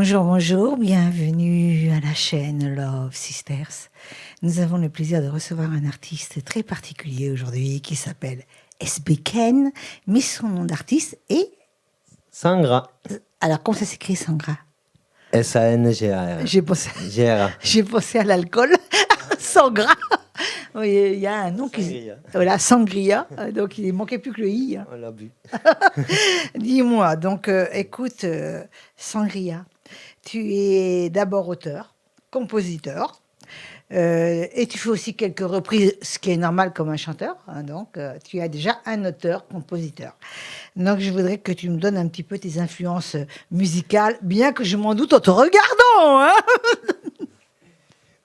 Bonjour, bonjour, bienvenue à la chaîne Love Sisters. Nous avons le plaisir de recevoir un artiste très particulier aujourd'hui qui s'appelle SB Ken, mais son nom d'artiste est... Sangra. Alors, comment ça s'écrit Sangra? S-A-N-G-A-R. J'ai pensé à l'alcool. Sangra. Oui, il y a un nom qui... Sangria. Voilà, Sangria. Donc, il ne manquait plus que le I. On l'a bu. Dis-moi, donc, écoute, Sangria, tu es d'abord auteur, compositeur, et tu fais aussi quelques reprises, ce qui est normal comme un chanteur. Hein, donc, tu as déjà un auteur-compositeur. Donc, je voudrais que tu me donnes un petit peu tes influences musicales, bien que je m'en doute en te regardant. Hein.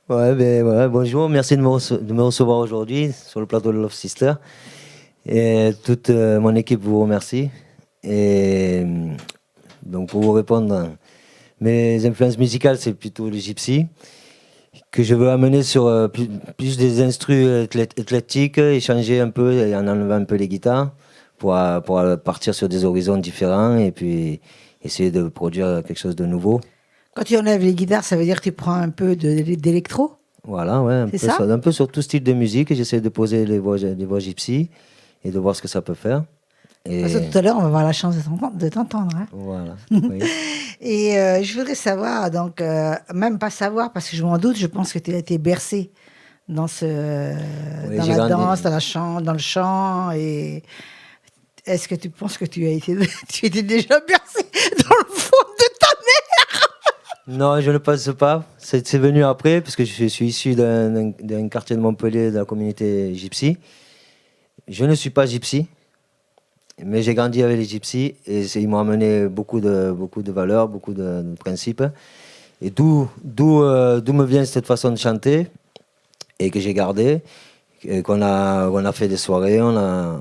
Ouais, bonjour, merci de me recevoir aujourd'hui sur le plateau de Love Sister. Et toute mon équipe vous remercie. Et donc, pour vous répondre, mes influences musicales, c'est plutôt le gypsy, que je veux amener sur plus des instrus éclectiques, échanger un peu et en enlevant un peu les guitares pour partir sur des horizons différents et puis essayer de produire quelque chose de nouveau. Quand tu enlèves les guitares, ça veut dire que tu prends un peu d'électro? Voilà, ouais, un peu sur tout style de musique. Et j'essaie de poser les voix gypsy et de voir ce que ça peut faire. Et... Parce que tout à l'heure, on va avoir la chance de t'entendre. Hein. Voilà. Oui. Et je voudrais savoir, donc, même pas savoir, parce que je m'en doute, je pense que tu as été bercé dans, Oui, dans la danse, dans le chant. Et est-ce que tu penses que tu étais déjà bercé dans le fond de ta mère? Non, je ne pense pas. C'est venu après, parce que je suis issu d'un quartier de Montpellier, de la communauté gypsy. Je ne suis pas gypsy, mais j'ai grandi avec les gypsies et ils m'ont amené beaucoup de valeurs, beaucoup de principes. Et d'où me vient cette façon de chanter et que j'ai gardé, qu'on a fait des soirées, on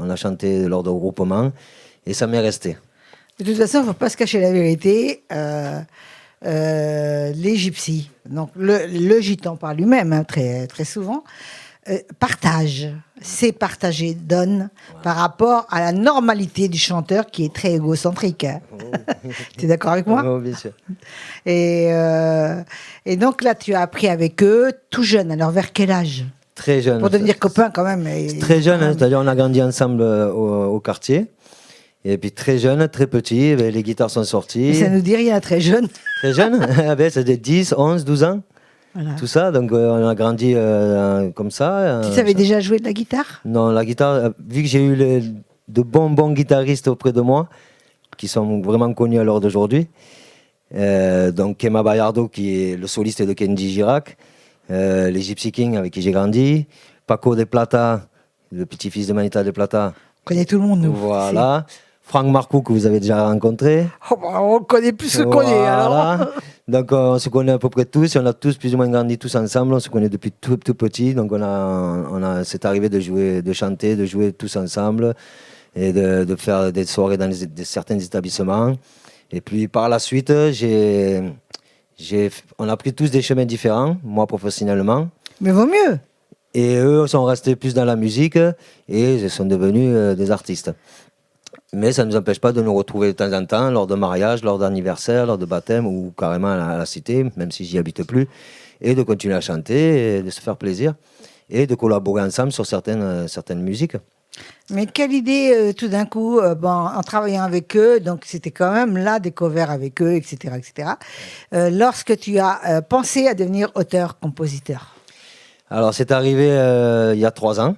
a chanté lors de regroupements et ça m'est resté. De toute façon, il ne faut pas se cacher la vérité. Les gypsies, donc le gitan par lui-même, hein, très, très souvent, c'est partager, donne, par rapport à la normalité du chanteur qui est très égocentrique. Hein. Oh. Tu es d'accord avec moi? Oh, bien sûr. Et donc là, tu as appris avec eux tout jeune. Alors vers quel âge? Très jeune. Pour devenir copains quand même. Très jeune, hein, c'est-à-dire on a grandi ensemble au quartier. Et puis très jeune, très petit, les guitares sont sorties. Mais ça ne nous dit rien, très jeune. Très jeune, c'est des 10, 11, 12 ans. Voilà. Tout ça, donc on a grandi comme ça. Tu savais déjà jouer de la guitare? Non, la guitare, vu que j'ai eu de bons guitaristes auprès de moi, qui sont vraiment connus à l'heure d'aujourd'hui. Donc Kema Bayardo, qui est le soliste de Kenji Girac, les Gypsy Kings avec qui j'ai grandi, Paco de Plata, le petit-fils de Manita de Plata. On connaît tout le monde, nous. Voilà. Franck Marcoux, que vous avez déjà rencontré. Oh, bah, on connaît plus ce qu'on est, alors. Donc, on se connaît à peu près tous. Et on a tous plus ou moins grandi tous ensemble. On se connaît depuis tout petit. Donc, c'est arrivé de jouer, de chanter, de jouer tous ensemble et de faire des soirées dans certains établissements. Et puis, par la suite, on a pris tous des chemins différents, moi professionnellement. Mais vaut mieux. Et eux sont restés plus dans la musique et ils sont devenus des artistes. Mais ça ne nous empêche pas de nous retrouver de temps en temps lors de mariage, lors d'anniversaire, lors de baptême ou carrément à la cité, même si j'y habite plus, et de continuer à chanter, et de se faire plaisir et de collaborer ensemble sur certaines musiques. Mais quelle idée, tout d'un coup, en travaillant avec eux, donc c'était quand même là des covers avec eux, etc., etc. Lorsque tu as pensé à devenir auteur-compositeur? Alors c'est arrivé il y a 3 ans.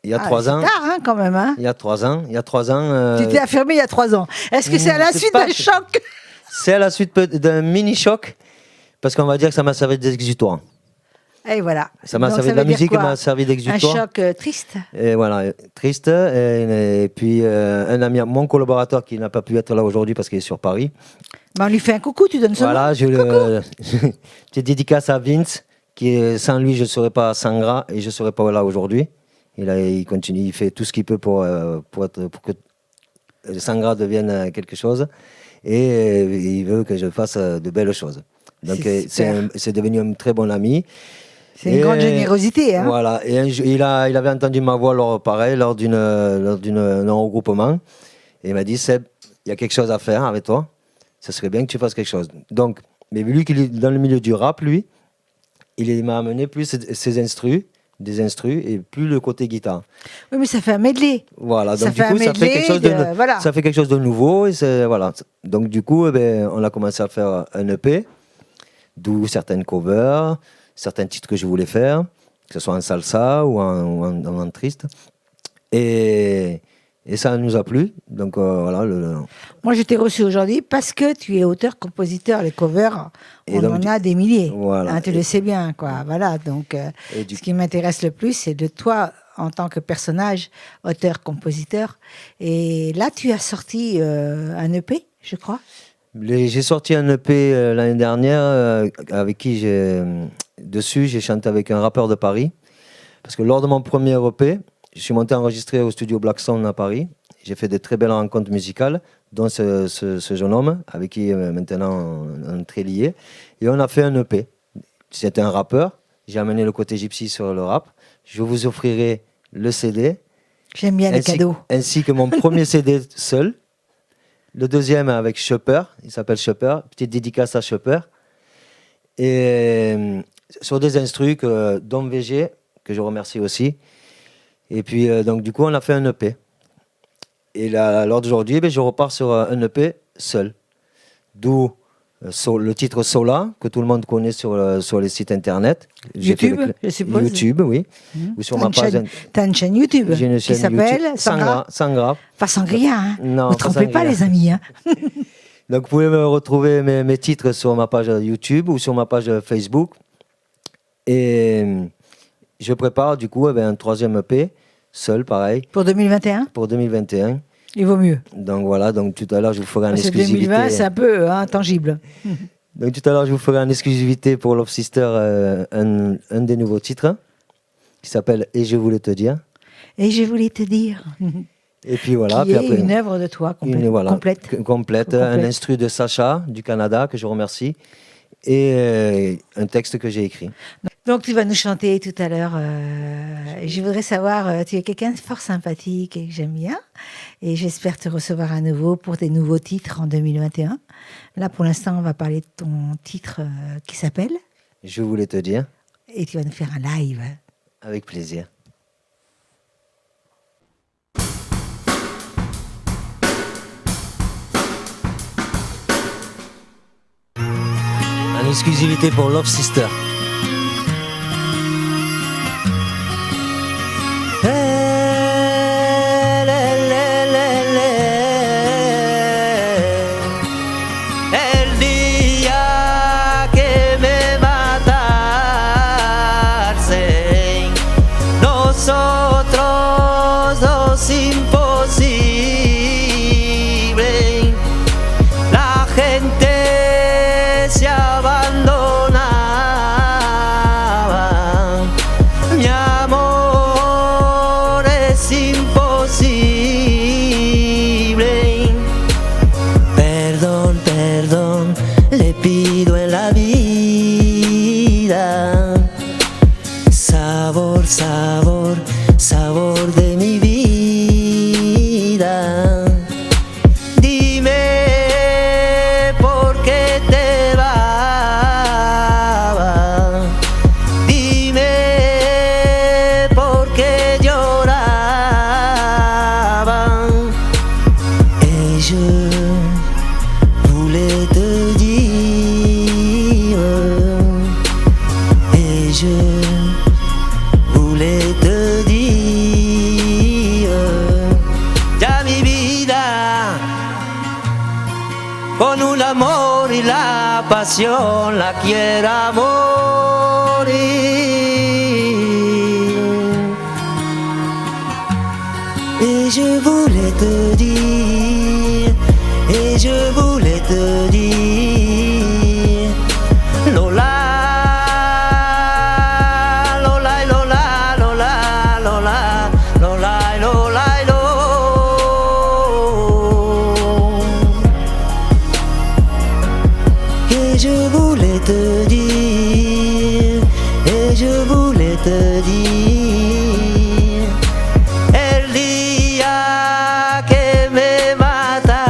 Il y a 3 ans. C'est tard, hein, quand même. Hein. Il y a 3 ans. Tu t'es affirmé il y a 3 ans. Est-ce que c'est à la suite d'un choc? C'est à la suite d'un mini-choc, parce qu'on va dire que ça m'a servi d'exutoire. Et voilà. Ça m'a servi de la musique, m'a servi d'exutoire. Un choc triste. Et voilà, triste. Et puis un ami, mon collaborateur qui n'a pas pu être là aujourd'hui parce qu'il est sur Paris. On lui fait un coucou, tu donnes son nom. Voilà, j'ai dédicace à Vince, sans lui je ne serais pas à Sangra et je ne serais pas là aujourd'hui. Il continue, il fait tout ce qu'il peut pour que Sangra devienne quelque chose et il veut que je fasse de belles choses. Donc c'est devenu un très bon ami. C'est une grande générosité. Hein. Voilà, et il avait entendu ma voix lors d'un regroupement et il m'a dit Seb, il y a quelque chose à faire avec toi. ça serait bien que tu fasses quelque chose. Donc, mais lui qui est dans le milieu du rap, lui, il m'a amené plus des instrus, et plus le côté guitare. Oui, mais ça fait un medley. Voilà, Ça donc fait du coup, un ça fait medley quelque chose voilà. ça fait quelque chose de nouveau, et voilà. Donc du coup, eh ben, on a commencé à faire un EP, d'où certaines covers, certains titres que je voulais faire, que ce soit en salsa ou en triste. Et ça nous a plu. Donc voilà. Moi, je t'ai reçu aujourd'hui parce que tu es auteur, compositeur. Les covers, Et on donc, en a des milliers. voilà. Hein, tu le sais bien, quoi. Voilà. Donc, ce qui m'intéresse le plus, c'est de toi en tant que personnage, auteur, compositeur. Et là, tu as sorti un EP, je crois. J'ai sorti un EP l'année dernière avec qui j'ai chanté avec un rappeur de Paris. Parce que lors de mon premier EP, je suis monté enregistrer au studio Black Sound à Paris. J'ai fait de très belles rencontres musicales, dont ce jeune homme, avec qui maintenant on est très liés. Et on a fait un EP. C'était un rappeur. J'ai amené le côté gypsy sur le rap. Je vous offrirai le CD. J'aime bien les cadeaux. Ainsi que mon premier CD seul. Le deuxième avec Chopper. Il s'appelle Chopper. Petite dédicace à Chopper. Et sur des instrus que Dom VG, que je remercie aussi. Et puis, donc, du coup, on a fait un EP. Et là, lors d'aujourd'hui, je repars sur un EP seul. D'où le titre Sola, que tout le monde connaît sur les sites internet. YouTube, je suppose. YouTube, oui. Ou sur ma page. T'as une chaîne YouTube qui s'appelle Sangra. Pas Sangria, hein. Non, ne trompez pas, les amis. Hein. Donc, vous pouvez me retrouver mes titres sur ma page YouTube ou sur ma page Facebook. Et je prépare, du coup, un troisième EP. Seul, pareil. Pour 2021 ? Pour 2021. Il vaut mieux. Donc voilà, donc tout à l'heure, je vous ferai en exclusivité. 2020, c'est un peu intangible. Donc tout à l'heure, je vous ferai en exclusivité pour Love Sister un des nouveaux titres qui s'appelle Et je voulais te dire. Et je voulais te dire. Et puis voilà. Qui puis après, une œuvre de toi complète. Un instru de Sacha du Canada que je remercie et un texte que j'ai écrit. Donc tu vas nous chanter tout à l'heure. Je voudrais savoir, tu es quelqu'un de fort sympathique et que j'aime bien. Et j'espère te recevoir à nouveau pour des nouveaux titres en 2021. Là, pour l'instant, on va parler de ton titre qui s'appelle Je voulais te dire. Et tu vas nous faire un live. Avec plaisir. En exclusivité pour Love Sister. Sabor de mi vida. Dime por qué te vas. Dime por qué lloraba. Et je voulais te dire. Et je voulais te dire. Con un amor y la pasión la quiera morir. Et je voulais te dire, et je voulais te dire, Lola, Lola, Lola, Lola, Lola, Lola, Lola. Je voulais te dire, et je voulais te dire, el día que me mataste.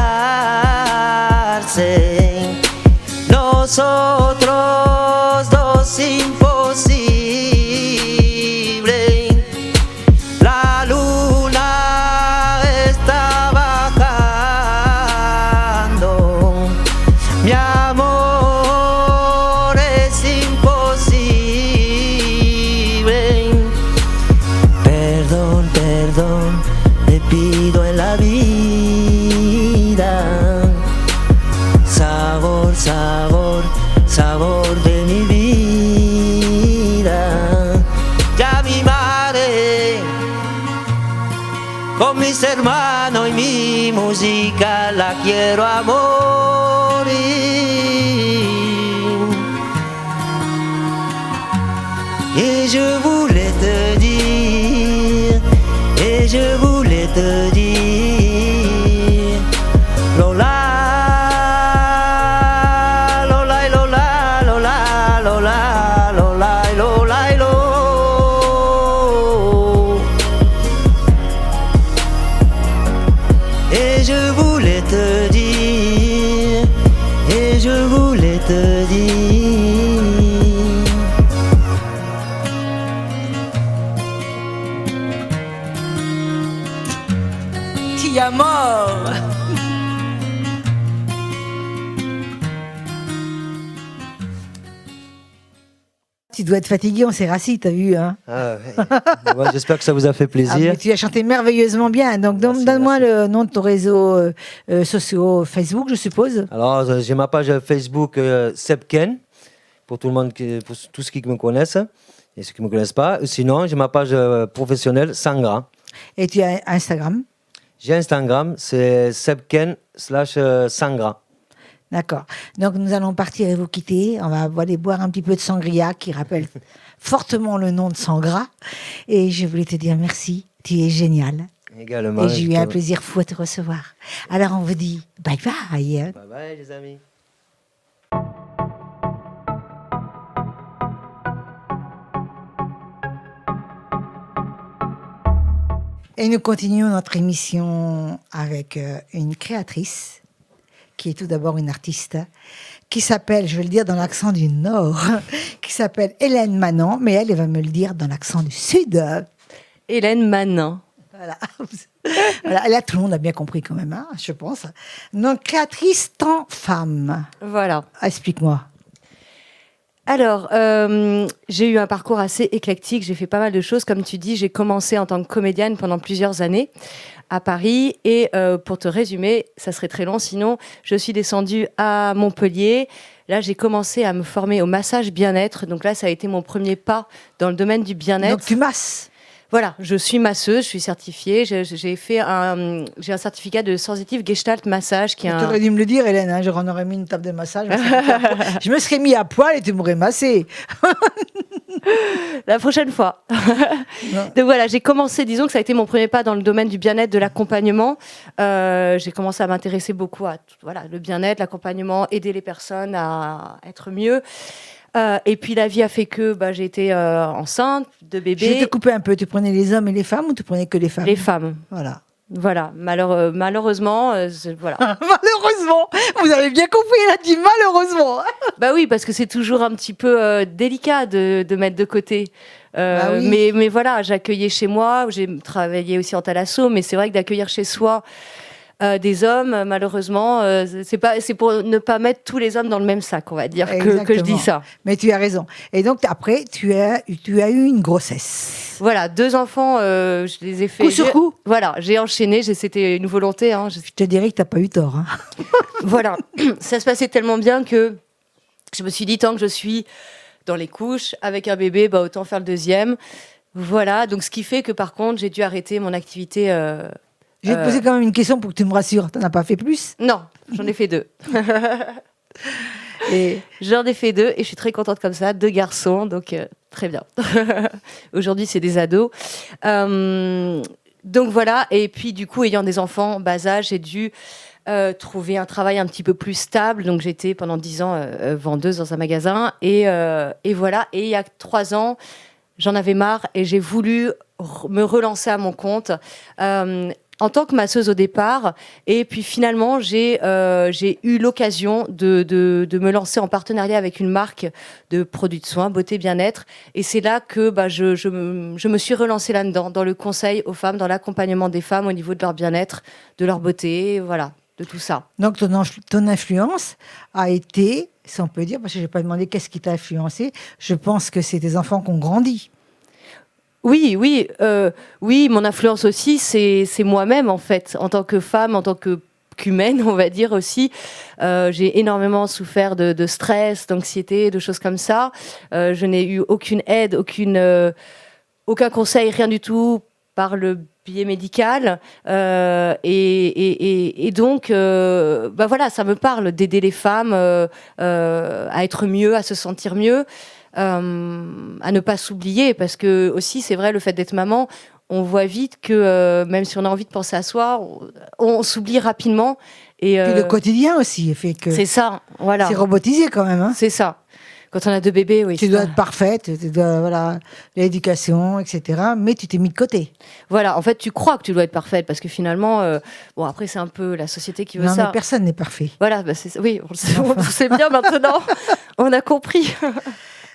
sabor, sabor de mi vida. Ya mi madre, con mis hermanos y mi música la quiero a morir. Et je voulais te dire, et je voulais te dire, Lola, Lola, Lola, Lola, Lola, Lola, Lola, Lola. Et je voulais te dire, et je voulais te dire. Ti amo. Tu dois être fatigué, on s'est rassis, t'as vu, hein? Ah, ouais. Ouais, j'espère que ça vous a fait Ah, mais plaisir. tu as chanté merveilleusement bien. Donc, Merci, donne-moi merci. le nom de ton réseau social, Facebook, je suppose. Alors, j'ai ma page Facebook Sebken, pour tout le monde, pour tous ceux qui me connaissent et ceux qui ne me connaissent pas. Sinon, j'ai ma page professionnelle Sangra. Et tu as Instagram. J'ai Instagram, c'est Sebken/Sangra. D'accord. Donc, nous allons partir et vous quitter. On va aller boire un petit peu de sangria qui rappelle fortement le nom de Sangra. Et je voulais te dire merci. Tu es génial. Également. Et j'ai eu un plaisir fou à te recevoir. Alors, on vous dit bye bye. Bye bye, les amis. Et nous continuons notre émission avec une créatrice qui est tout d'abord une artiste qui s'appelle, je vais le dire dans l'accent du Nord, qui s'appelle Hélène Manon, mais elle va me le dire dans l'accent du Sud. Hélène Manin. Voilà. Voilà. Là, tout le monde a bien compris quand même, hein, je pense. Donc, créatrice tant femme. Voilà. Explique-moi. Alors, j'ai eu un parcours assez éclectique. J'ai fait pas mal de choses. Comme tu dis, j'ai commencé en tant que comédienne pendant plusieurs années à Paris. Et pour te résumer, ça serait très long. Sinon, je suis descendue à Montpellier. Là, j'ai commencé à me former au massage bien-être. Donc là, ça a été mon premier pas dans le domaine du bien-être. Donc, tu masses. Voilà, je suis masseuse, je suis certifiée. J'ai un certificat de sensitive Gestalt massage qui est Tu aurais dû me le dire, Hélène, hein, j'en aurais mis une table de massage. Je me serais mis à poil et tu m'aurais massé. La prochaine fois. Donc voilà, j'ai commencé, disons que ça a été mon premier pas dans le domaine du bien-être, de l'accompagnement. J'ai commencé à m'intéresser beaucoup à le bien-être, l'accompagnement, aider les personnes à être mieux. Et puis la vie a fait que j'ai été enceinte de bébé. Je vais te couper un peu. Tu prenais les hommes et les femmes ou tu prenais que les femmes? Les femmes. Voilà. Voilà, malheureusement, voilà. Malheureusement, vous avez bien compris, elle a dit malheureusement. Bah oui, parce que c'est toujours un petit peu délicat de mettre de côté. Bah oui. Mais voilà, j'accueillais chez moi, j'ai travaillé aussi en thalasso, mais c'est vrai que d'accueillir chez soi des hommes, malheureusement, c'est pour ne pas mettre tous les hommes dans le même sac, on va dire, que je dis ça. Mais tu as raison. Et donc après, tu as eu une grossesse. Voilà, 2 enfants, je les ai fait. Coup sur coup. Voilà, j'ai enchaîné, c'était une volonté. Hein, Je te dirais que tu n'as pas eu tort. Hein. Voilà, ça se passait tellement bien que je me suis dit, tant que je suis dans les couches avec un bébé, autant faire le deuxième. Voilà, donc ce qui fait que par contre, j'ai dû arrêter mon activité. Je vais te poser quand même une question pour que tu me rassures. Tu n'en as pas fait plus? Non, j'en ai fait 2. J'en ai fait 2 et je suis très contente comme ça. 2 garçons, donc très bien. Aujourd'hui, c'est des ados. Donc voilà, et puis du coup, ayant des enfants en bas âge, j'ai dû trouver un travail un petit peu plus stable. Donc j'étais pendant 10 ans vendeuse dans un magasin. Et voilà, et il y a 3 ans, j'en avais marre et j'ai voulu me relancer à mon compte. En tant que masseuse au départ, et puis finalement j'ai eu l'occasion de me lancer en partenariat avec une marque de produits de soins, beauté bien-être, et c'est là que je me suis relancée là-dedans, dans le conseil aux femmes, dans l'accompagnement des femmes au niveau de leur bien-être, de leur beauté, voilà, de tout ça. Donc ton influence a été, si on peut dire, parce que je n'ai pas demandé qu'est-ce qui t'a influencé, je pense que c'est tes enfants qui ont grandi. Oui, mon influence aussi, c'est moi-même en fait, en tant que femme, en tant que qu'humaine, on va dire aussi. J'ai énormément souffert de stress, d'anxiété, de choses comme ça. Je n'ai eu aucune aide, aucun conseil, rien du tout par le biais médical. Et donc, voilà, ça me parle d'aider les femmes à être mieux, à se sentir mieux, à ne pas s'oublier. Parce que aussi, c'est vrai, le fait d'être maman, on voit vite que même si on a envie de penser à soi, on s'oublie rapidement. Et Puis le quotidien aussi fait que c'est ça, voilà. c'est robotisé quand même. Hein. C'est ça. Quand on a 2 bébés, oui. Tu dois être parfaite, tu dois, voilà, l'éducation, etc. Mais tu t'es mis de côté. Voilà, en fait, tu crois que tu dois être parfaite parce que finalement, bon, après, c'est un peu la société qui veut Non, ça. mais personne n'est parfait. Voilà, oui, on le sait bien maintenant. On a compris.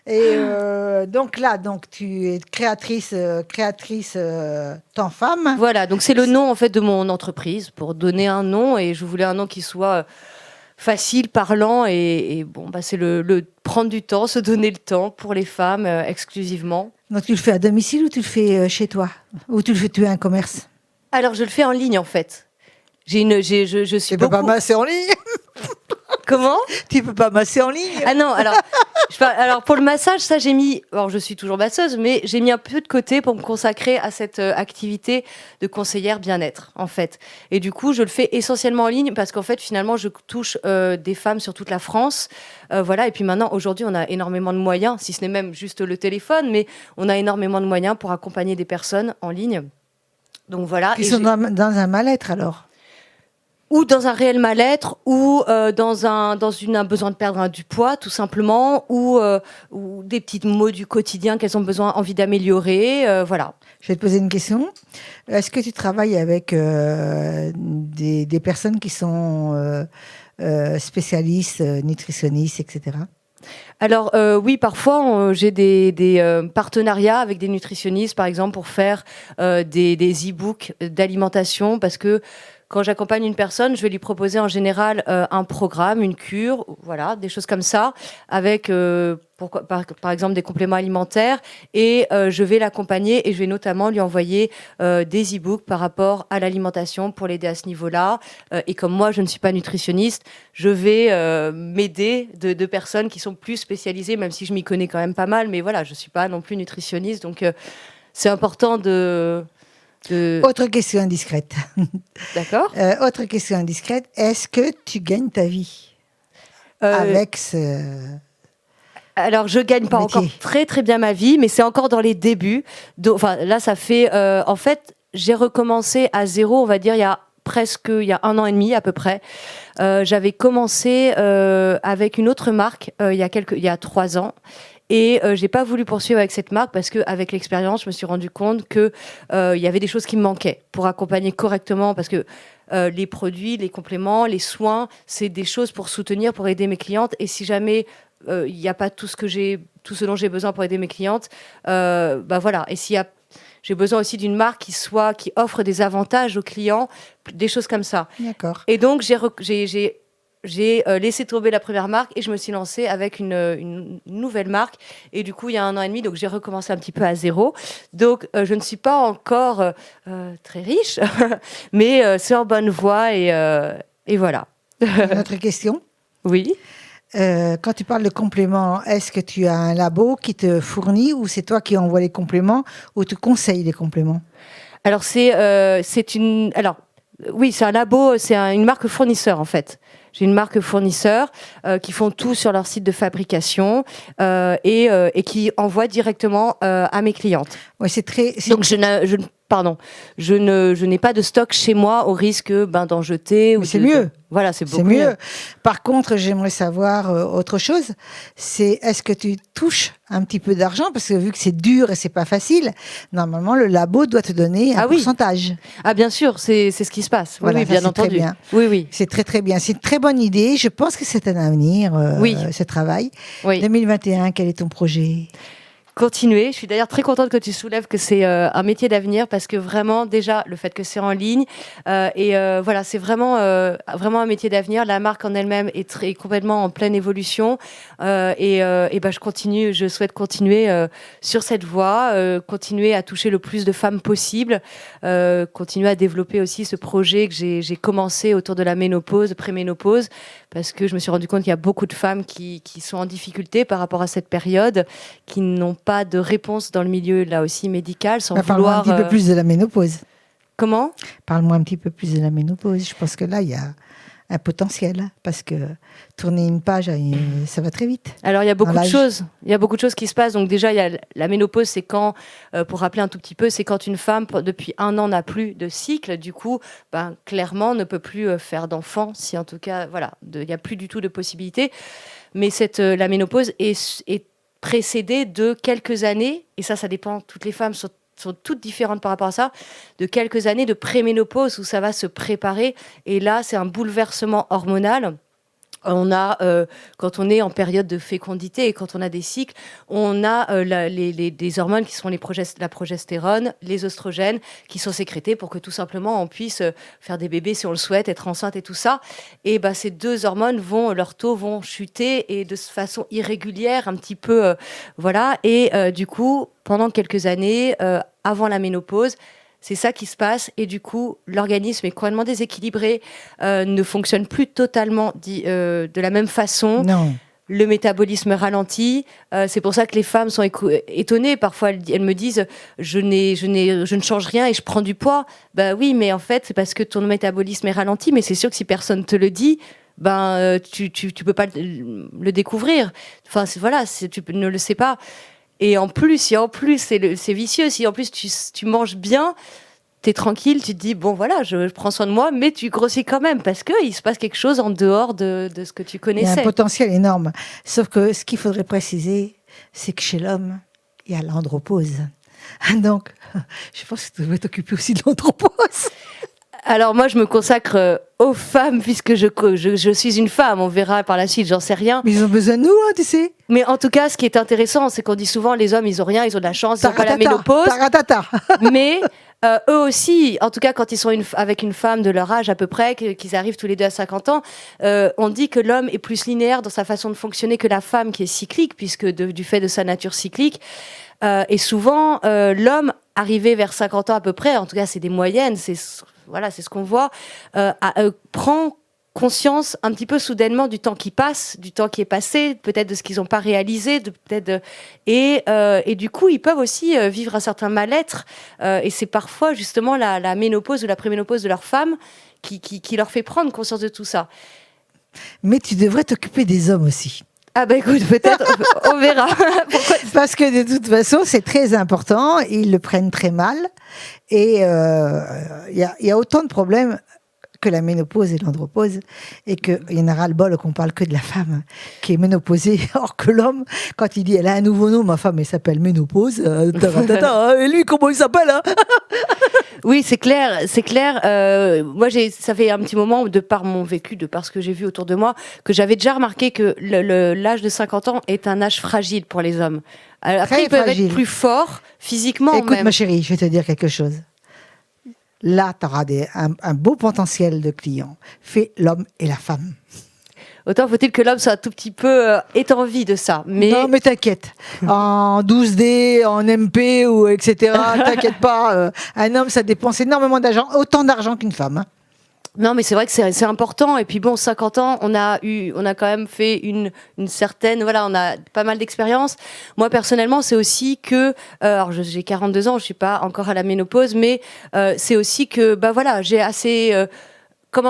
Et donc là, tu es créatrice temps femme. Voilà, donc c'est le nom en fait de mon entreprise pour donner un nom et je voulais un nom qui soit facile, parlant et bon, c'est le prendre du temps, se donner le temps pour les femmes exclusivement. Donc tu le fais à domicile ou tu le fais chez toi? Ou tu es un commerce? Alors je le fais en ligne en fait. Je suis Tu peux pas masser en ligne? Comment? Tu peux pas masser en ligne? Ah non, alors pour le massage, ça j'ai mis, alors je suis toujours masseuse, mais j'ai mis un peu de côté pour me consacrer à cette activité de conseillère bien-être en fait. Et du coup, je le fais essentiellement en ligne parce qu'en fait, finalement, je touche des femmes sur toute la France. Voilà, et puis maintenant, aujourd'hui, on a énormément de moyens, si ce n'est même juste le téléphone, mais on a énormément de moyens pour accompagner des personnes en ligne. Donc voilà. Qui sont dans un mal-être alors? Ou dans un réel mal-être, ou dans un besoin de perdre du poids, tout simplement, ou des petits mots du quotidien qu'elles ont envie d'améliorer, voilà. Je vais te poser une question. Est-ce que tu travailles avec des personnes qui sont spécialistes, nutritionnistes, etc. Alors oui, parfois j'ai des partenariats avec des nutritionnistes, par exemple, pour faire des e-books d'alimentation, parce que quand j'accompagne une personne, je vais lui proposer en général un programme, une cure, voilà, des choses comme ça, avec par exemple des compléments alimentaires, et je vais l'accompagner et je vais notamment lui envoyer des e-books par rapport à l'alimentation pour l'aider à ce niveau-là. Et comme moi, je ne suis pas nutritionniste, je vais m'aider de personnes qui sont plus spécialisées, même si je m'y connais quand même pas mal, mais voilà, je ne suis pas non plus nutritionniste, donc c'est important de... Autre question indiscrète. D'accord. Autre question indiscrète. Est-ce que tu gagnes ta vie avec ce... Alors, je gagne pas métier? encore très très bien ma vie, mais c'est encore dans les débuts. Enfin, là, ça fait... en fait, j'ai recommencé à zéro, on va dire, il y a 1 an et demi à peu près. J'avais commencé avec une autre marque il y a 3 ans. Et j'ai pas voulu poursuivre avec cette marque parce qu'avec l'expérience, je me suis rendu compte que il y avait des choses qui me manquaient pour accompagner correctement, parce que les produits, les compléments, les soins, c'est des choses pour soutenir, pour aider mes clientes. Et si jamais il n'y a pas tout ce dont j'ai besoin pour aider mes clientes, voilà. Et j'ai besoin aussi d'une marque qui offre des avantages aux clients, des choses comme ça. D'accord. Et donc j'ai laissé tomber la première marque et je me suis lancée avec une nouvelle marque. Et du coup, il y a 1 an et demi, donc j'ai recommencé un petit peu à zéro. Donc, je ne suis pas encore très riche, mais c'est en bonne voie et voilà. Une autre question. Oui. Quand tu parles de compléments, est-ce que tu as un labo qui te fournit ou c'est toi qui envoies les compléments ou tu conseilles les compléments? Alors, oui, c'est un labo, c'est une marque fournisseur en fait. J'ai une marque fournisseur qui font tout sur leur site de fabrication et qui envoient directement à mes clientes. Ouais, Donc je n'ai pas de stock chez moi au risque d'en jeter. Mais c'est mieux. Voilà, c'est beaucoup mieux. mieux. Par contre, j'aimerais savoir autre chose. C'est est-ce que tu touches un petit peu d'argent, parce que vu que c'est dur et c'est pas facile, normalement le labo doit te donner un pourcentage. Ah bien sûr, c'est ce qui se passe. Voilà, oui, bien c'est entendu. Très bien. Oui. C'est très très bien. C'est une très bonne idée. Je pense que c'est un avenir. Ce travail. Oui. 2021, quel est ton projet? continuer. Je suis d'ailleurs très contente que tu soulèves que c'est un métier d'avenir parce que vraiment, déjà, le fait que c'est en ligne voilà, c'est vraiment un métier d'avenir. La marque en elle-même est complètement en pleine évolution je souhaite continuer sur cette voie, continuer à toucher le plus de femmes possible, continuer à développer aussi ce projet que j'ai commencé autour de la ménopause, préménopause, parce que je me suis rendu compte qu'il y a beaucoup de femmes qui sont en difficulté par rapport à cette période, qui n'ont pas de réponse dans le milieu, là aussi, médical, sans Parle-moi vouloir... un petit peu plus de la ménopause. Comment ? Parle-moi un petit peu plus de la ménopause. Je pense que là, il y a un potentiel, parce que tourner une page, ça va très vite. Alors, il y a beaucoup de choses. Il y a beaucoup de choses qui se passent. Donc déjà, il y a la ménopause, c'est quand, pour rappeler un tout petit peu, c'est quand une femme, depuis 1 an, n'a plus de cycle. Du coup, clairement, ne peut plus faire d'enfant. Si en tout cas, voilà, il n'y a plus du tout de possibilité. Mais la ménopause est précédée de quelques années, et ça dépend. Toutes les femmes sont toutes différentes par rapport à ça, de quelques années de préménopause où ça va se préparer. Et là, c'est un bouleversement hormonal. On a, quand on est en période de fécondité et quand on a des cycles, on a des hormones qui sont la progestérone, les oestrogènes, qui sont sécrétés pour que tout simplement on puisse faire des bébés si on le souhaite, être enceinte et tout ça. Et ces 2 hormones leurs taux vont chuter et de façon irrégulière, un petit peu, voilà. Et du coup, pendant quelques années, avant la ménopause, c'est ça qui se passe et du coup, l'organisme est complètement déséquilibré, ne fonctionne plus totalement de la même façon. Non. Le métabolisme ralentit. C'est pour ça que les femmes sont étonnées. Parfois, elles me disent je ne change rien et je prends du poids. Oui, mais en fait, c'est parce que ton métabolisme est ralenti. Mais c'est sûr que si personne te le dit, tu peux pas le découvrir. Enfin, voilà, tu ne le sais pas. Et en plus, c'est vicieux. Si en plus tu manges bien, t'es tranquille, tu te dis bon voilà, je prends soin de moi, mais tu grossis quand même parce que il se passe quelque chose en dehors de ce que tu connaissais. Il y a un potentiel énorme. Sauf que ce qu'il faudrait préciser, c'est que chez l'homme, il y a l'andropause. Donc, je pense que tu devrais t'occuper aussi de l'andropause. Alors moi, je me consacre aux femmes puisque je suis une femme. On verra par la suite, j'en sais rien. Mais ils ont besoin de nous, tu sais. Mais en tout cas, ce qui est intéressant, c'est qu'on dit souvent les hommes, ils ont rien, ils ont de la chance, ils n'ont pas la ménopause. Mais eux aussi, en tout cas, quand ils sont avec une femme de leur âge à peu près, qu'ils arrivent tous les 2 à 50 ans, on dit que l'homme est plus linéaire dans sa façon de fonctionner que la femme qui est cyclique, puisque du fait de sa nature cyclique. Et souvent, l'homme, arrivé vers 50 ans à peu près, en tout cas, c'est des moyennes, c'est ce qu'on voit, prend conscience un petit peu soudainement du temps qui passe, du temps qui est passé, peut-être de ce qu'ils n'ont pas réalisé, et du coup ils peuvent aussi vivre un certain mal-être, et c'est parfois justement la ménopause ou la préménopause de leur femme qui leur fait prendre conscience de tout ça. Mais tu devrais t'occuper des hommes aussi. Ah écoute, peut-être, on verra. Parce que de toute façon, c'est très important, ils le prennent très mal, et il y a autant de problèmes que la ménopause et l'andropause, et qu'il y en a ras-le-bol qu'on parle que de la femme qui est ménopausée, or que l'homme, quand il dit elle a un nouveau nom, ma femme elle s'appelle ménopause, et lui comment il s'appelle hein. Oui, c'est clair. Moi, ça fait un petit moment, de par mon vécu, de par ce que j'ai vu autour de moi, que j'avais déjà remarqué que l'âge de 50 ans est un âge fragile pour les hommes. Après, ils peuvent être plus forts physiquement. Écoute, même. Ma chérie, je vais te dire quelque chose. Là, tu auras un beau potentiel de clients. Fais l'homme et la femme. Autant faut-il que l'homme soit un tout petit peu ait envie de ça. Mais... Non, mais t'inquiète. En 12D, en MP, ou etc., t'inquiète pas. Un homme, ça dépense énormément d'argent, autant d'argent qu'une femme. Hein. Non, mais c'est vrai que c'est important. Et puis bon, 50 ans, on a quand même fait une certaine, voilà, on a pas mal d'expérience. Moi, personnellement, c'est aussi que, alors j'ai 42 ans, je suis pas encore à la ménopause, mais c'est aussi que, voilà, j'ai assez,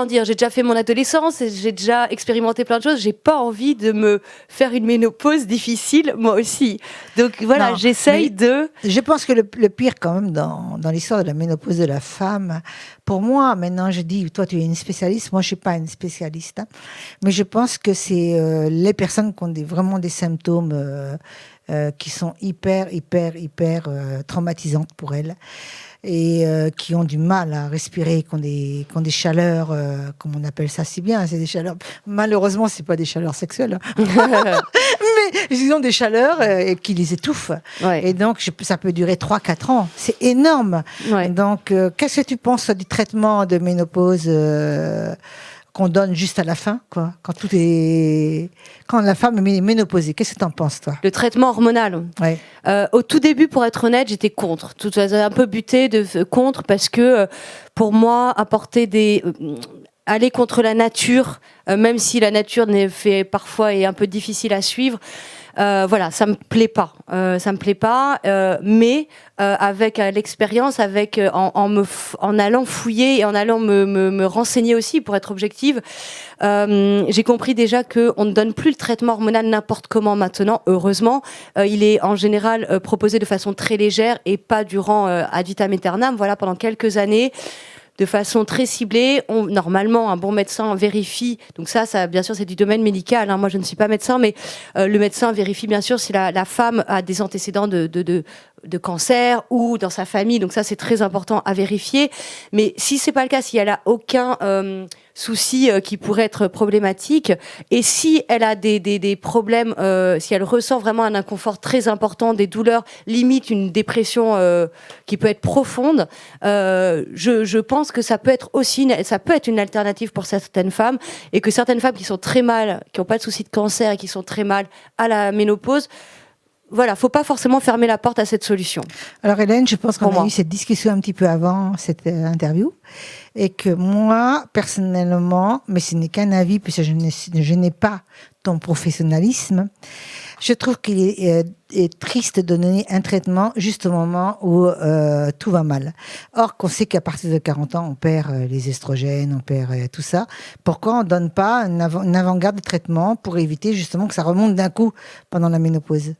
j'ai déjà fait mon adolescence, j'ai déjà expérimenté plein de choses. J'ai pas envie de me faire une ménopause difficile, moi aussi. Donc voilà, j'essaye de. Je pense que le pire quand même dans l'histoire de la ménopause de la femme, pour moi, maintenant je dis, toi tu es une spécialiste, moi je suis pas une spécialiste, hein, mais je pense que c'est les personnes qui ont vraiment des symptômes qui sont hyper traumatisantes pour elles. Et qui ont du mal à respirer, qui ont des chaleurs, comme on appelle ça si bien, c'est des chaleurs. Malheureusement, c'est pas des chaleurs sexuelles, hein. ils ont des chaleurs qui les étouffent. Ouais. Et donc, ça peut durer 3-4 ans. C'est énorme. Ouais. Donc, qu'est-ce que tu penses du traitement de ménopause qu'on donne juste à la fin, quoi, quand la femme est ménopausée? Qu'est-ce que tu en penses, toi? Le traitement hormonal. Ouais. Au tout début, pour être honnête, j'étais contre. Tout un peu buté contre parce que pour moi, aller contre la nature, même si la nature parfois est un peu difficile à suivre. Voilà, ça me plaît pas. Mais avec l'expérience, en allant fouiller et en allant me renseigner aussi pour être objective, j'ai compris déjà que on ne donne plus le traitement hormonal n'importe comment maintenant. Heureusement, il est en général proposé de façon très légère et pas durant ad vitam aeternam. Voilà, pendant quelques années. De façon très ciblée. Normalement, un bon médecin vérifie. Donc ça, bien sûr, c'est du domaine médical. Moi, je ne suis pas médecin, mais le médecin vérifie bien sûr si la femme a des antécédents de cancer ou dans sa famille. Donc ça, c'est très important à vérifier. Mais si c'est pas le cas, si elle a aucun souci qui pourrait être problématique, et si elle a des problèmes, si elle ressent vraiment un inconfort très important, des douleurs, limite une dépression qui peut être profonde, je pense que ça peut être une alternative pour certaines femmes, et que certaines femmes qui sont très mal, qui n'ont pas de souci de cancer et qui sont très mal à la ménopause, voilà, faut pas forcément fermer la porte à cette solution. Alors Hélène, je pense qu'on a eu cette discussion un petit peu avant cette interview, et que moi, personnellement, mais ce n'est qu'un avis, puisque je n'ai pas ton professionnalisme, je trouve qu'il est triste de donner un traitement juste au moment où tout va mal. Or, qu'on sait qu'à partir de 40 ans, on perd les estrogènes, on perd tout ça. Pourquoi on ne donne pas une avant-garde de traitement pour éviter justement que ça remonte d'un coup pendant la ménopause ?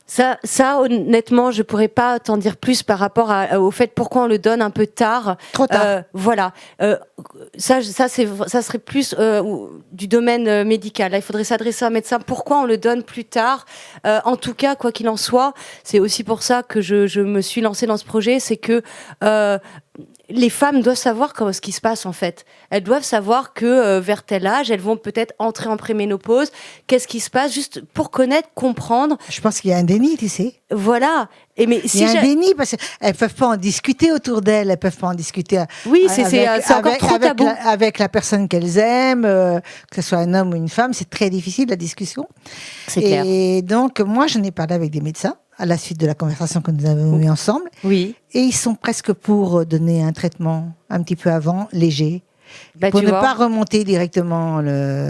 Ça, honnêtement, je pourrais pas t'en dire plus par rapport au fait pourquoi on le donne un peu tard. Trop tard. Voilà. Ça serait plus du domaine médical. Là, il faudrait s'adresser à un médecin. Pourquoi on le donne plus tard ? En tout cas, quoi qu'il en soit, c'est aussi pour ça que je me suis lancée dans ce projet. C'est que les femmes doivent savoir ce qui se passe en fait. Elles doivent savoir que vers tel âge, elles vont peut-être entrer en préménopause. Qu'est-ce qui se passe, juste pour connaître, comprendre. Je pense qu'il y a un déni, tu sais. Voilà. Il y a un déni parce qu'elles peuvent pas en discuter autour d'elles. Elles peuvent pas en discuter. Oui, c'est encore trop tabou. Avec la personne qu'elles aiment, que ce soit un homme ou une femme, c'est très difficile la discussion. C'est clair. Et donc moi, j'en ai parlé avec des médecins à la suite de la conversation que nous avons eue ensemble. Oui. Et ils sont presque pour donner un traitement un petit peu avant, léger, pour ne pas remonter directement le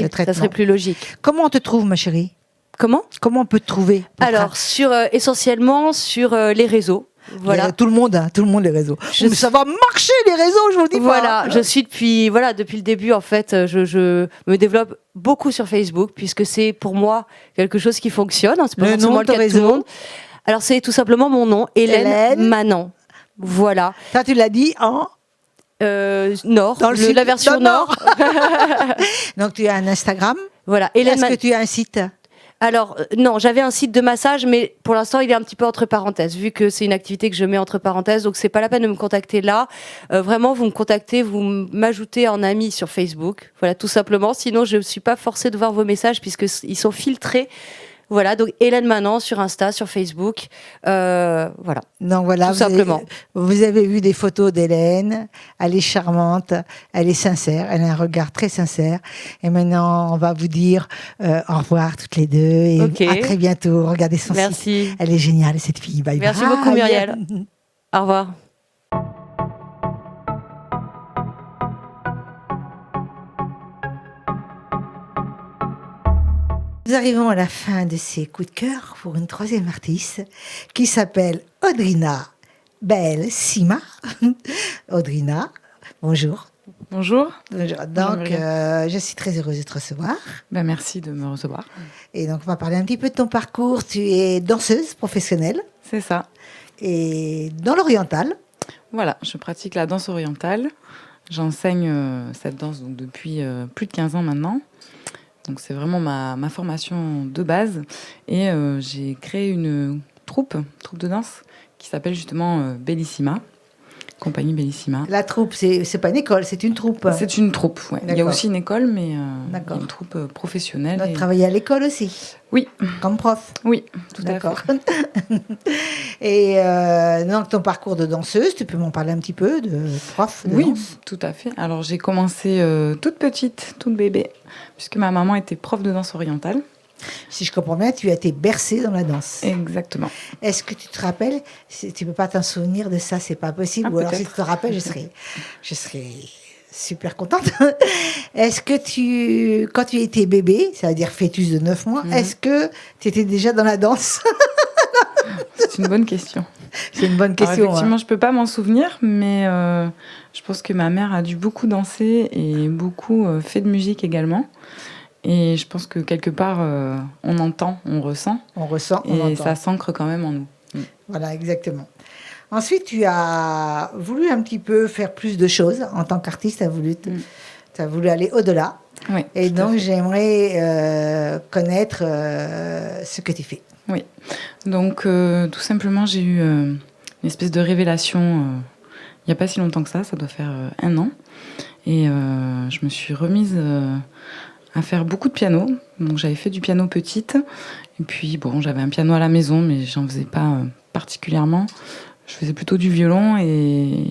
traitement. Ça serait plus logique. Comment on te trouve, ma chérie ? Comment on peut te trouver ? Alors, essentiellement sur les réseaux. Voilà. Tout le monde les réseaux. Ça va marcher les réseaux, je vous le dis. Voilà, je suis depuis le début en fait, je me développe beaucoup sur Facebook puisque c'est pour moi quelque chose qui fonctionne. C'est pas forcément le cas de tout le monde. Alors c'est tout simplement mon nom, Hélène Manant. Voilà. Ça tu l'as dit en Nord, la version Nord. Donc tu as un Instagram. Voilà. Est-ce que tu as un site ? Alors, non, j'avais un site de massage, mais pour l'instant, il est un petit peu entre parenthèses, vu que c'est une activité que je mets entre parenthèses, donc c'est pas la peine de me contacter là. Vraiment, vous me contactez, vous m'ajoutez en ami sur Facebook, voilà, tout simplement. Sinon, je ne suis pas forcée de voir vos messages, puisqu'ils sont filtrés. Voilà, donc Hélène Manant sur Insta, sur Facebook, voilà. Donc voilà, tout simplement. Vous avez vu des photos d'Hélène, elle est charmante, elle est sincère, elle a un regard très sincère. Et maintenant, on va vous dire au revoir toutes les deux et à très bientôt. Regardez son site. Elle est géniale cette fille. Bye Merci bye. beaucoup Muriel. Au revoir. Nous arrivons à la fin de ces coups de cœur pour une troisième artiste qui s'appelle Audrina Bel-Sima. Audrina, bonjour. Bonjour. Donc, je suis très heureuse de te recevoir. Merci de me recevoir. Et donc, on va parler un petit peu de ton parcours. Tu es danseuse professionnelle. C'est ça. Et dans l'oriental. Voilà, je pratique la danse orientale. J'enseigne cette danse donc, depuis plus de 15 ans maintenant. Donc c'est vraiment ma formation de base. Et j'ai créé une troupe de danse qui s'appelle justement Bellissima. compagnie Bellissima. La troupe, c'est pas une école, c'est une troupe. C'est une troupe, ouais. Il y a D'accord. aussi une école, mais il y a D'accord. une troupe professionnelle. Tu as et- travaillé à l'école aussi, Oui, comme prof. oui, tout à D'accord. fait. Et donc, ton parcours de danseuse, tu peux m'en parler un petit peu, de prof de Oui, danse? tout à fait. Alors j'ai commencé toute petite, toute bébé, puisque ma maman était prof de danse orientale. Si je comprends bien, tu as été bercée dans la danse. Exactement. Est-ce que tu te rappelles, si tu peux pas t'en souvenir de ça, c'est pas possible, Ah, ou alors si peut-être. tu te rappelles, je serais super contente. Est-ce que quand tu étais bébé, ça veut dire fœtus de 9 mois, est-ce que tu étais déjà dans la danse? C'est une bonne question. C'est une bonne Alors, question. effectivement, je peux pas m'en souvenir, mais je pense que ma mère a dû beaucoup danser et beaucoup fait de musique également. Et je pense que quelque part, on entend, on ressent, On ressent, on et entend. ça s'ancre quand même en nous. Voilà, exactement. Ensuite, tu as voulu un petit peu faire plus de choses. En tant qu'artiste, tu as voulu aller au-delà. Oui, Et tout à donc, fait. j'aimerais connaître ce que tu fais. Oui. Donc, tout simplement, j'ai eu une espèce de révélation il n'y a pas si longtemps que ça doit faire 1 an. Et je me suis remise à faire beaucoup de piano. Donc, j'avais fait du piano petite. Et puis, bon, j'avais un piano à la maison, mais j'en faisais pas particulièrement. Je faisais plutôt du violon et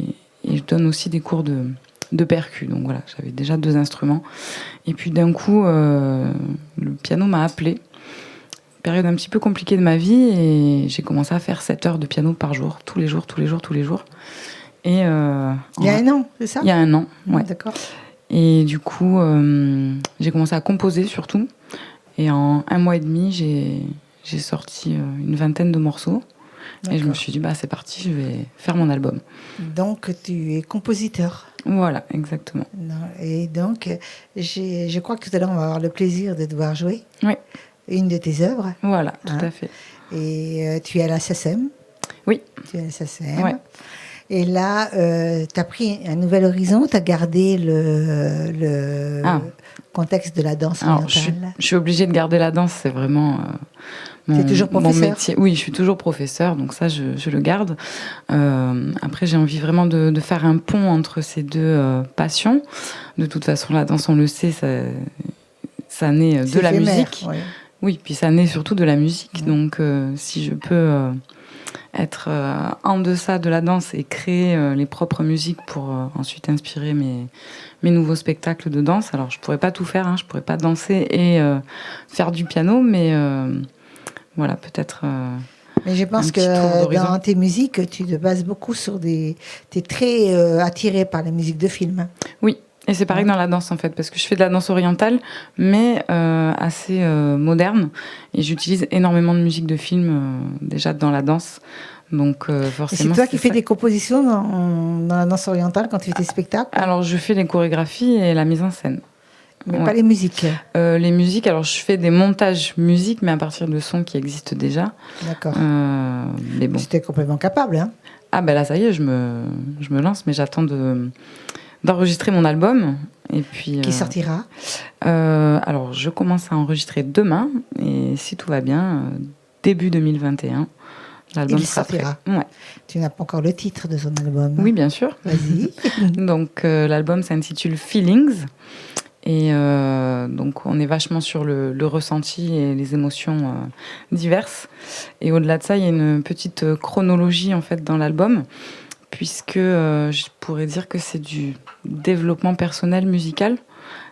je donne aussi des cours de percu. Donc voilà, j'avais déjà 2 instruments. Et puis d'un coup, le piano m'a appelée. Période un petit peu compliquée de ma vie et j'ai commencé à faire 7 heures de piano par jour, tous les jours. Et Il y a 1 an, c'est ça? il y a 1 an, ouais. D'accord. Et du coup, j'ai commencé à composer surtout. Et en 1 mois et demi, j'ai sorti une 20aine de morceaux. Et je me suis dit, bah, c'est parti, je vais faire mon album. Donc, tu es compositeur. Voilà, exactement. Non, et donc, je crois que tout à l'heure, on va avoir le plaisir de te voir jouer Oui, une de tes œuvres. voilà, tout Hein? à fait. Et tu es à la SACEM. Oui. Tu es à la SACEM. Ouais. Et là, tu as pris un nouvel horizon, tu as gardé le Ah. contexte de la danse Alors, orientale. je suis obligée de garder la danse, c'est vraiment T'es toujours mon professeur? métier. Oui, je suis toujours professeur, donc ça, je le garde. Après, j'ai envie vraiment de faire un pont entre ces 2 passions. De toute façon, la danse, on le sait, ça naît de C'est la éphémère, musique. ouais. Oui, puis ça naît surtout de la musique. Donc, si je peux être en deçà de la danse et créer les propres musiques pour ensuite inspirer mes nouveaux spectacles de danse. Alors, je pourrais pas tout faire, hein, je pourrais pas danser et faire du piano, mais voilà, peut-être. Mais je pense un petit tour que d'horizon. dans tes musiques, tu te bases beaucoup sur des... Tu es très attiré par les musiques de films. Oui, et c'est pareil dans la danse en fait, parce que je fais de la danse orientale, mais assez moderne, et j'utilise énormément de musique de film déjà dans la danse. Donc Et forcément. c'est toi qui fais ça. des compositions dans la danse orientale quand tu fais tes spectacles, Alors je fais les chorégraphies et la mise en scène. mais ouais. pas les musiques. Les musiques, alors je fais des montages musique, mais à partir de sons qui existent déjà. D'accord. Mais bon. C'était complètement capable, hein? Ah ben là ça y est, je me lance, mais j'attends d'enregistrer mon album. Et puis, Qui sortira? alors, je commence à enregistrer demain, et si tout va bien, début 2021, l'album Il sera prêt. sortira. Ouais. Tu n'as pas encore le titre de son album. Oui, bien sûr. Vas-y. Donc, l'album s'intitule Feelings, et donc on est vachement sur le ressenti et les émotions diverses. Et au-delà de ça, il y a une petite chronologie en fait dans l'album, puisque je pourrais dire que c'est du développement personnel musical.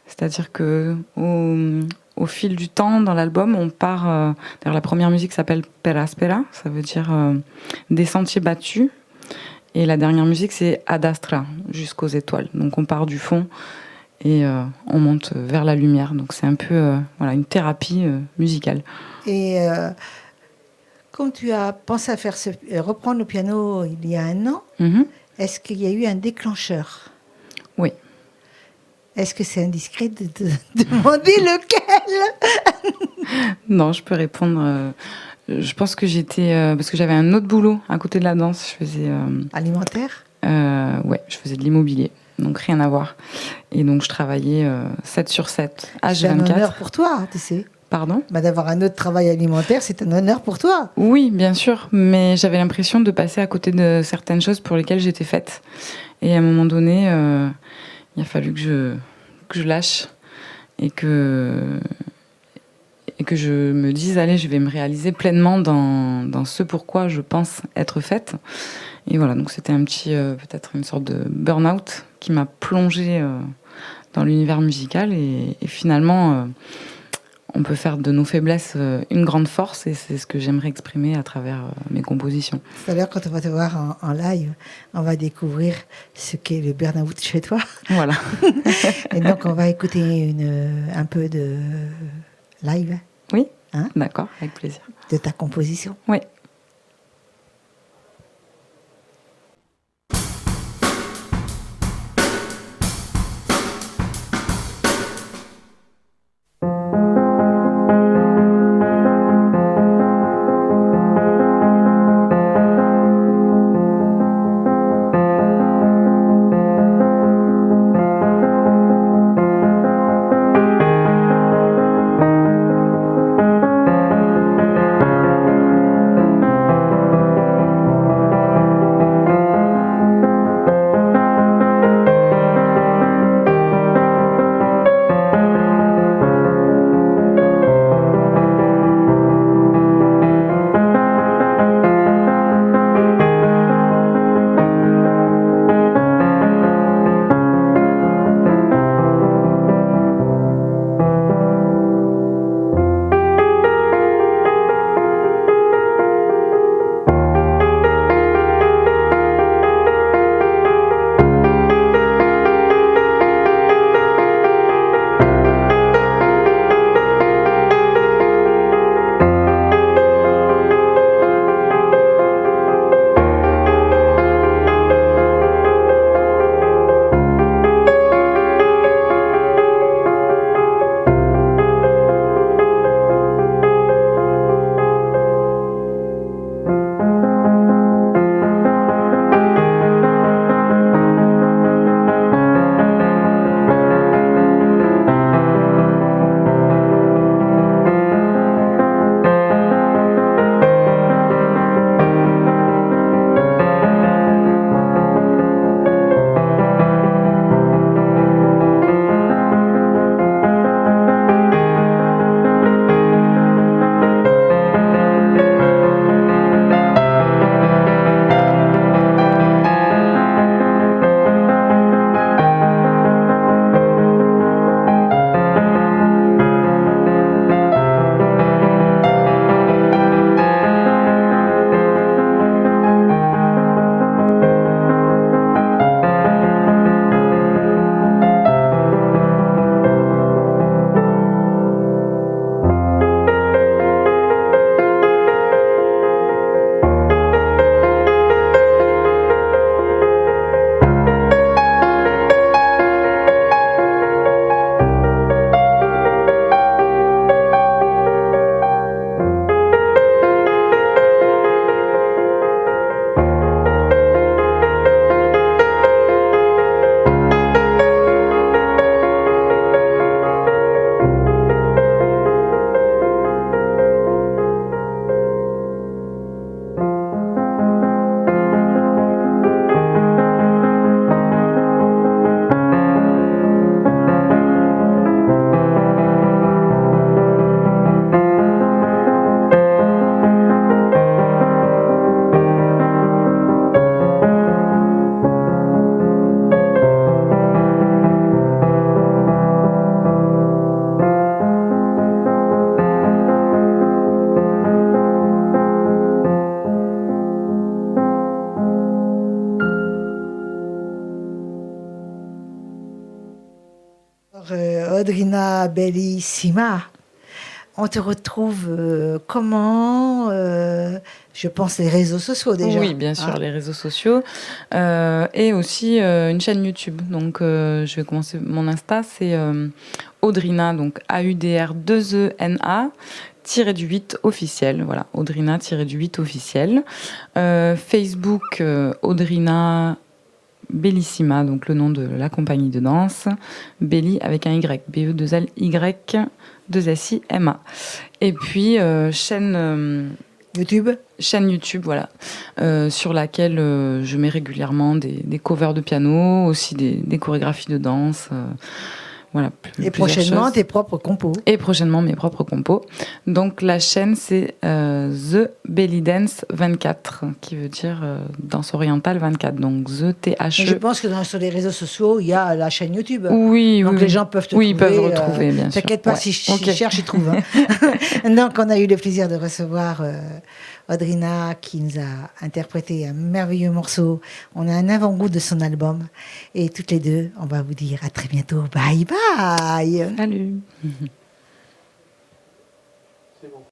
C'est-à-dire que au fil du temps, dans l'album, on part... d'ailleurs, la première musique s'appelle Peraspera, ça veut dire des sentiers battus. Et la dernière musique, c'est Ad Astra, jusqu'aux étoiles. Donc on part du fond et on monte vers la lumière. Donc c'est un peu voilà, une thérapie musicale. Et quand tu as pensé à faire reprendre le piano il y a 1 an, Mhm. est-ce qu'il y a eu un déclencheur? Oui. Est-ce que c'est indiscret de te demander lequel? Non, je peux répondre. Je pense que j'étais... parce que j'avais un autre boulot à côté de la danse. Je faisais... Alimentaire? ouais, je faisais de l'immobilier. Donc rien à voir. Et donc je travaillais 7 sur 7, C'est un H24. honneur pour toi, tu sais. Pardon ? D'avoir un autre travail alimentaire, c'est un honneur pour toi. Oui, bien sûr, mais j'avais l'impression de passer à côté de certaines choses pour lesquelles j'étais faite. Et à un moment donné, il a fallu que je lâche et que je me dise, allez, je vais me réaliser pleinement dans ce pourquoi je pense être faite. Et voilà, donc c'était un petit, peut-être une sorte de burn-out qui m'a plongée dans l'univers musical. Et finalement, on peut faire de nos faiblesses une grande force, et c'est ce que j'aimerais exprimer à travers mes compositions. Tout à l'heure, quand on va te voir en live, on va découvrir ce qu'est le burn-out chez toi. Voilà. Et donc, on va écouter un peu de live. Oui, hein, d'accord, avec plaisir. De ta composition. Oui. Audrina Bellissima, on te retrouve comment je pense les réseaux sociaux déjà. Oui, bien sûr, les réseaux sociaux. Et aussi une chaîne YouTube. Donc, je vais commencer. Mon Insta, c'est Audrina, donc AUDR2ENA. -8 officiel, voilà, Audrina -8 officiel. Facebook, Audrina Bellissima, donc le nom de la compagnie de danse. Belly avec un Y, B-E-2-L-Y, 2-S-I-M-A. Et puis, chaîne YouTube, voilà, sur laquelle je mets régulièrement des covers de piano, aussi des chorégraphies de danse. Voilà, et prochainement, tes propres compos. Et prochainement, mes propres compos. Donc, la chaîne, c'est The Belly Dance 24, qui veut dire danse orientale 24. Donc, The T-H-E. Je pense que sur les réseaux sociaux, il y a la chaîne YouTube. Oui, donc, oui. les gens peuvent te trouver. Oui, ils peuvent retrouver, bien sûr. T'inquiète pas, ouais. si je cherche, ils trouvent. Hein. Donc, on a eu le plaisir de recevoir Audrina, qui nous a interprété un merveilleux morceau. On a un avant-goût de son album. Et toutes les deux, on va vous dire à très bientôt. Bye bye. Salut. C'est bon.